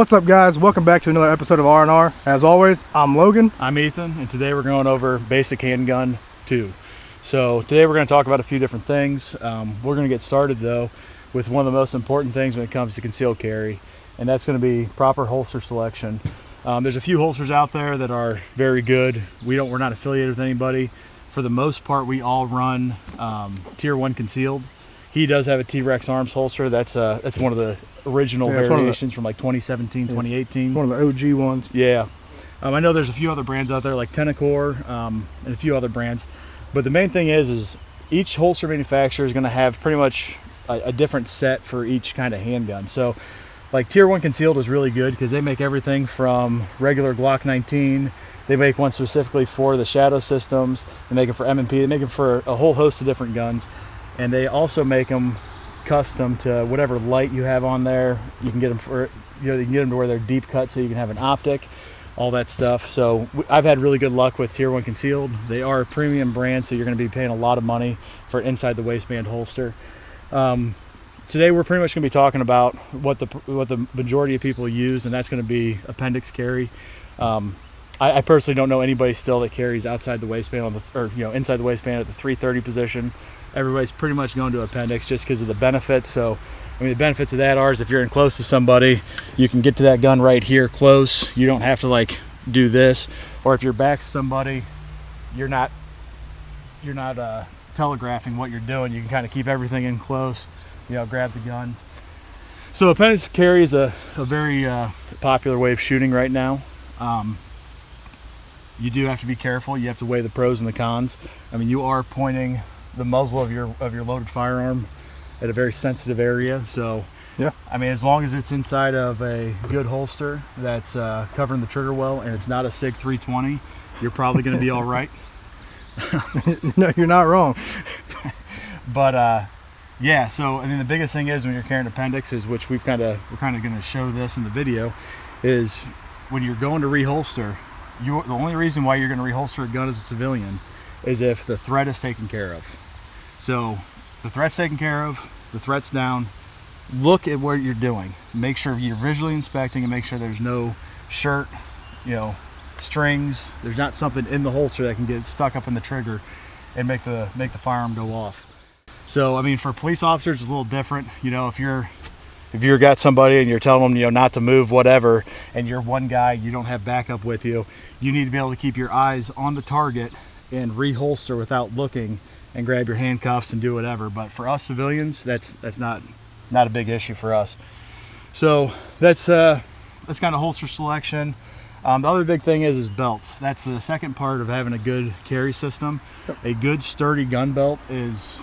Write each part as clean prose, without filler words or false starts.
What's up, guys? Welcome back to another episode of R&R. As always, I'm Logan. I'm Ethan, and today we're going over basic handgun 2. So today we're going to talk about a few different things. We're going to get started though with one of the most important things when it comes to concealed carry, and that's going to be proper holster selection. There's a few holsters out there that are very good. We're not affiliated with anybody. For the most part, we all run Tier 1 concealed. He does have a T-Rex Arms holster. That's one of the original variations from like 2017, 2018. One of the OG ones. Yeah. I know there's a few other brands out there like Tenacore and a few other brands. But the main thing is each holster manufacturer is going to have pretty much a different set for each kind of handgun. So like Tier 1 concealed is really good because they make everything from regular Glock 19. They make one specifically for the shadow systems. They make it for M&P. They make them for a whole host of different guns. And they also make them custom to whatever light you have on there. You can get them for, you can get them to where they're deep cut so you can have an optic, all that stuff. So I've had really good luck with Tier 1 concealed. They are a premium brand, so you're going to be paying a lot of money for an inside the waistband holster. Today we're pretty much going to be talking about what the majority of people use, and that's going to be appendix carry. I personally don't know anybody still that carries outside the waistband inside the waistband at the 330 position. Everybody's pretty much going to appendix just because of the benefits. So I mean, the benefits of that are if you're in close to somebody, you can get to that gun right here close. You don't have to like do this. Or if you're back to somebody, you're not telegraphing what you're doing. You can kind of keep everything in close, grab the gun. So appendix carry is a very popular way of shooting right now. You do have to be careful. You have to weigh the pros and the cons. I mean, you are pointing the muzzle of your loaded firearm at a very sensitive area. So yeah, I mean, as long as it's inside of a good holster that's covering the trigger well and it's not a SIG 320, you're probably going to be all right. No, you're not wrong. But yeah, so I mean, the biggest thing is when you're carrying appendixes, which we're kind of going to show this in the video, is when you're going to reholster, the only reason why you're going to reholster a gun as a civilian is if the threat is taken care of. So the threat's taken care of, the threat's down, look at what you're doing. Make sure you're visually inspecting and make sure there's no shirt, strings, there's not something in the holster that can get stuck up in the trigger and make the firearm go off. So I mean, for police officers it's a little different. If you've got somebody and you're telling them not to move whatever, and you're one guy, you don't have backup with you, you need to be able to keep your eyes on the target and reholster without looking and grab your handcuffs and do whatever. But for us civilians, that's not a big issue for us. So that's kind of holster selection. The other big thing is belts. That's the second part of having a good carry system. A good sturdy gun belt is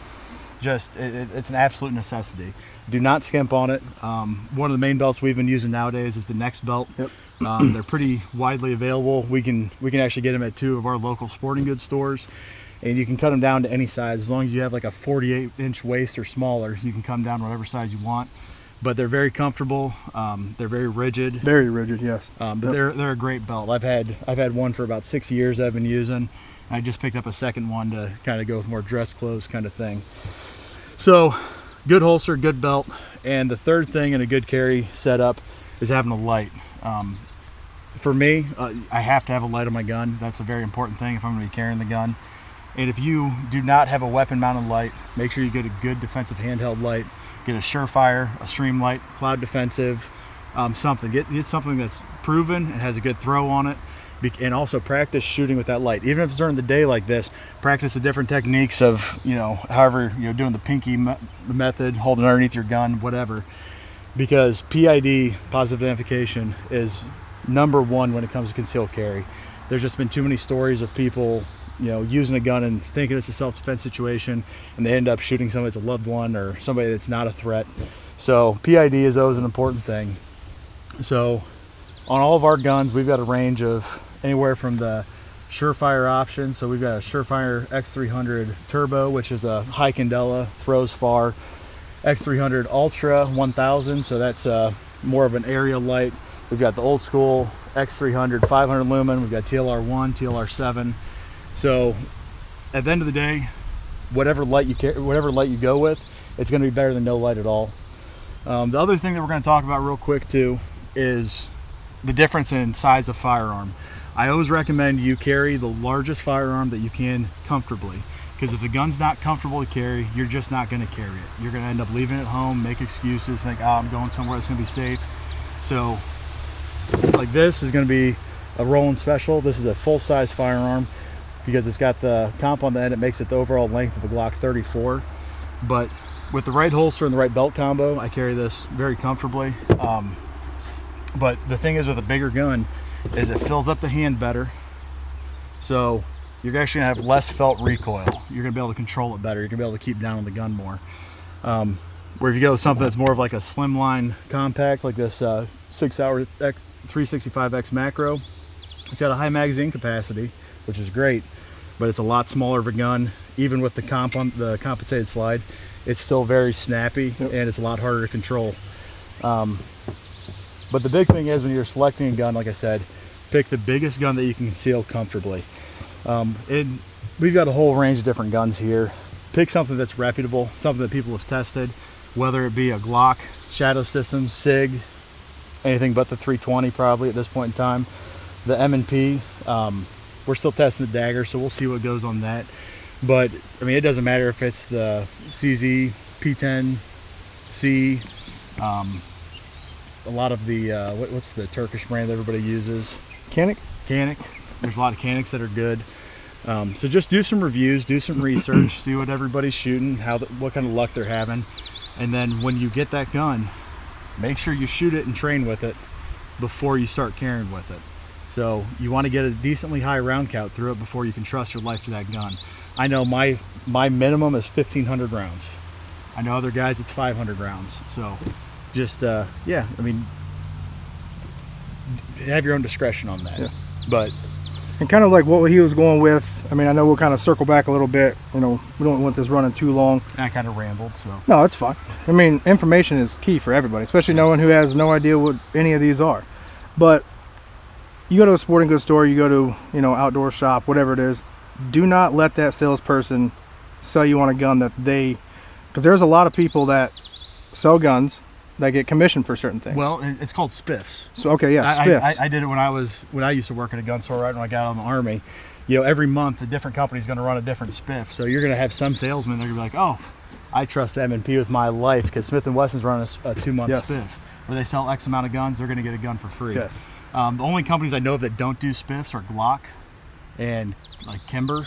just it's an absolute necessity. Do not skimp on it. One of the main belts we've been using nowadays is the Next belt. Yep. They're pretty widely available. We can actually get them at 2 of our local sporting goods stores, and you can cut them down to any size. As long as you have like a 48-inch waist or smaller, you can come down whatever size you want. But they're very comfortable. They're very rigid. Very rigid, yes. But they're a great belt. I've had one for about 6 years I've been using. I just picked up a second one to kind of go with more dress clothes kind of thing. So good holster, good belt. And the third thing in a good carry setup is having a light. For me, I have to have a light on my gun. That's a very important thing if I'm going to be carrying the gun. And if you do not have a weapon mounted light, make sure you get a good defensive handheld light. Get a Surefire, a Stream Light, Cloud Defensive, something. Get something that's proven and has a good throw on it. And also practice shooting with that light. Even if it's during the day like this, practice the different techniques of, however, doing the pinky method, holding underneath your gun, whatever. Because PID, positive identification, is number one when it comes to concealed carry. There's just been too many stories of people, using a gun and thinking it's a self-defense situation, and they end up shooting somebody that's a loved one or somebody that's not a threat. So PID is always an important thing. So on all of our guns, we've got a range of anywhere from the Surefire option. So we've got a Surefire X300 Turbo, which is a high candela, throws far. X300 Ultra 1000, so that's more of an area light. We've got the old school X300 500 lumen. We've got TLR1, TLR7. So at the end of the day, whatever light you go with, it's going to be better than no light at all. The other thing that we're going to talk about real quick too is the difference in size of firearm. I always recommend you carry the largest firearm that you can comfortably, because if the gun's not comfortable to carry, you're just not going to carry it. You're going to end up leaving it at home, make excuses, think, oh, I'm going somewhere that's going to be safe. So like this is going to be a Roland Special. This is a full-size firearm because it's got the comp on the end. It makes it the overall length of a Glock 34. But with the right holster and the right belt combo, I carry this very comfortably. But the thing is with a bigger gun is it fills up the hand better. So you're actually gonna have less felt recoil. You're gonna be able to control it better. You're gonna be able to keep down on the gun more. Where if you go with something that's more of like a slimline compact, like this 6-hour 365X macro, it's got a high magazine capacity, which is great, but it's a lot smaller of a gun. Even with the compensated slide, it's still very snappy, and it's a lot harder to control. But the big thing is when you're selecting a gun, like I said, pick the biggest gun that you can conceal comfortably. We've got a whole range of different guns here. Pick something that's reputable, something that people have tested, whether it be a Glock, Shadow Systems, SIG, anything but the 320 probably at this point in time. The M&P, we're still testing the Dagger, so we'll see what goes on that. But I mean, it doesn't matter if it's the CZ, P10, C, a lot of the what's the Turkish brand that everybody uses? Canik. There's a lot of Canics that are good. So just do some reviews, do some research, see what everybody's shooting, what kind of luck they're having, and then when you get that gun, make sure you shoot it and train with it before you start carrying with it. So you want to get a decently high round count through it before you can trust your life to that gun. I know my minimum is 1,500 rounds. I know other guys it's 500 rounds. So just yeah, I mean, have your own discretion on that. Yeah. But and kind of like what he was going with, I mean, I know we'll kind of circle back a little bit. You know, we don't want this running too long. I kind of rambled, so. No, it's fine. I mean, information is key for everybody, especially no one who has no idea what any of these are. But you go to a sporting goods store, you go to, you know, outdoor shop, whatever it is, do not let that salesperson sell you on a gun that because there's a lot of people that sell guns that get commissioned for certain things. Well, it's called spiffs. So okay, yeah, spiffs. I did it when I used to work at a gun store right when I got out of the Army. You know, every month a different company's going to run a different spiff. So you're going to have some salesmen, they're going to be like, oh, I trust M&P with my life because Smith & Wesson's running a 2-month spiff. Where they sell X amount of guns, they're going to get a gun for free. Yes. The only companies I know of that don't do spiffs are Glock and like Kimber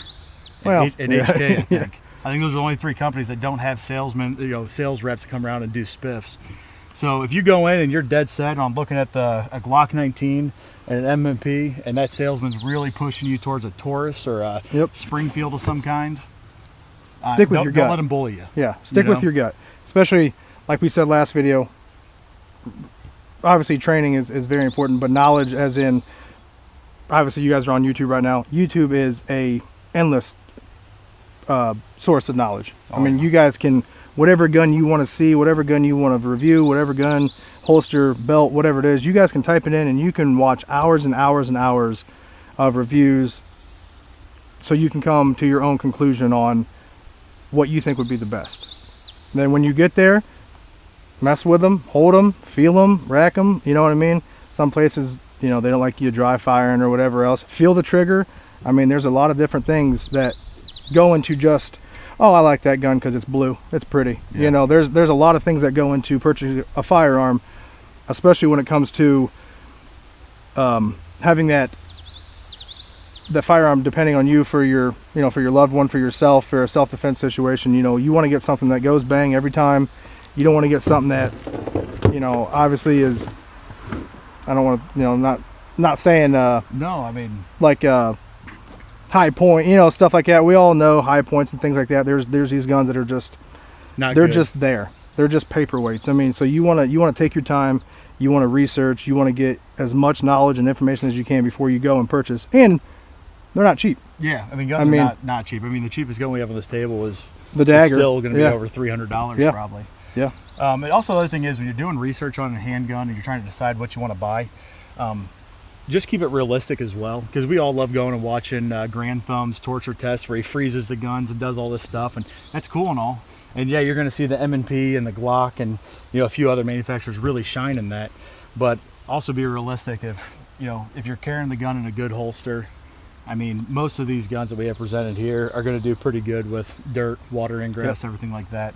and, Well, and yeah. HK, I think. I think those are the only 3 companies that don't have salesmen, you know, sales reps to come around and do spiffs. So if you go in and you're dead set on looking at a Glock 19 and an M&P, and that salesman's really pushing you towards a Taurus or a Springfield of some kind, stick with your gut. Don't let them bully you. Yeah, stick with your gut. Especially, like we said last video, obviously training is very important, but knowledge as in, obviously you guys are on YouTube right now. YouTube is a endless source of knowledge. I mean, you guys can, whatever gun you want to see, whatever gun you want to review, whatever gun, holster, belt, whatever it is, you guys can type it in and you can watch hours and hours and hours of reviews so you can come to your own conclusion on what you think would be the best. And then when you get there, mess with them, hold them, feel them, rack them, you know what I mean? Some places, you know, they don't like you dry firing or whatever else. Feel the trigger. I mean, there's a lot of different things that go into just, oh, I like that gun because it's blue, it's pretty. Yeah. You know, there's a lot of things that go into purchasing a firearm, especially when it comes to having the firearm depending on you for your, you know, for your loved one, for yourself, for a self-defense situation. You know, you want to get something that goes bang every time. You don't want to get something that, you know, obviously is, I don't want to, you know, not saying no, I mean, like high point, you know, stuff like that. We all know high points and things like that. There's these guns that are just just there. They're just paperweights. I mean, so you want to take your time, you want to research, you want to get as much knowledge and information as you can before you go and purchase. And they're not cheap. Yeah, I mean, guns are not cheap. I mean, the cheapest gun we have on this table is the Dagger. Still going to be over $300 probably. Yeah. And also, the other thing is when you're doing research on a handgun and you're trying to decide what you want to buy, just keep it realistic as well, because we all love going and watching Grand Thumb's torture tests where he freezes the guns and does all this stuff, and that's cool and all. And yeah, you're going to see the M&P and the Glock and, you know, a few other manufacturers really shine in that. But also be realistic. If if you're carrying the gun in a good holster, I mean, most of these guns that we have presented here are going to do pretty good with dirt, water ingress, everything like that.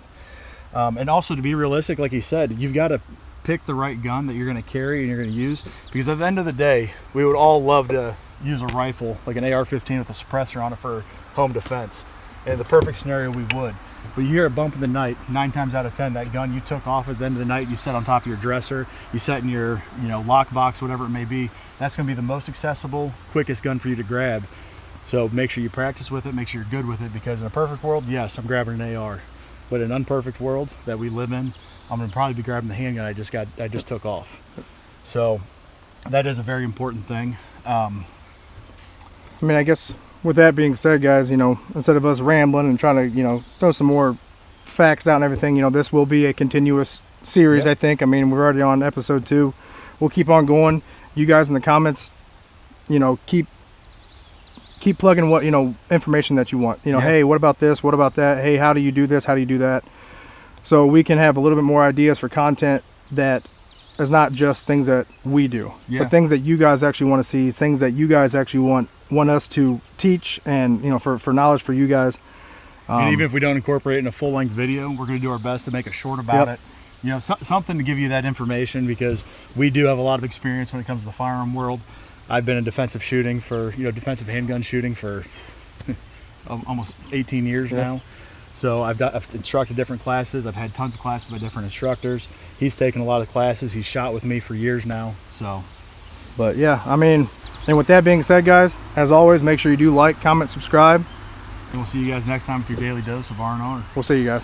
And also, to be realistic, like you said, you've got to pick the right gun that you're going to carry and you're going to use, because at the end of the day, we would all love to use a rifle like an AR-15 with a suppressor on it for home defense. In the perfect scenario, we would. But you hear a bump in the night, 9 times out of 10, that gun you took off at the end of the night, you set on top of your dresser, you set in your lock box, whatever it may be, that's going to be the most accessible, quickest gun for you to grab. So make sure you practice with it, make sure you're good with it, because in a perfect world, yes, I'm grabbing an AR. But in an unperfect world that we live in, I'm going to probably be grabbing the handgun I just took off. So that is a very important thing. I mean, I guess with that being said, guys, instead of us rambling and trying to, throw some more facts out and everything, this will be a continuous series, I think. I mean, we're already on episode 2. We'll keep on going. You guys in the comments, keep plugging what, information that you want. Hey, what about this? What about that? Hey, how do you do this? How do you do that? So we can have a little bit more ideas for content that is not just things that we do, but things that you guys actually want to see, things that you guys actually want us to teach, and for knowledge for you guys. And even if we don't incorporate it in a full-length video, we're going to do our best to make it short about it. Something to give you that information, because we do have a lot of experience when it comes to the firearm world. I've been in defensive shooting for, defensive handgun shooting for almost 18 years now. So I've instructed different classes. I've had tons of classes by different instructors. He's taken a lot of classes. He's shot with me for years now. So, but yeah, I mean, and with that being said, guys, as always, make sure you do like, comment, subscribe. And we'll see you guys next time with your daily dose of R&R. We'll see you guys.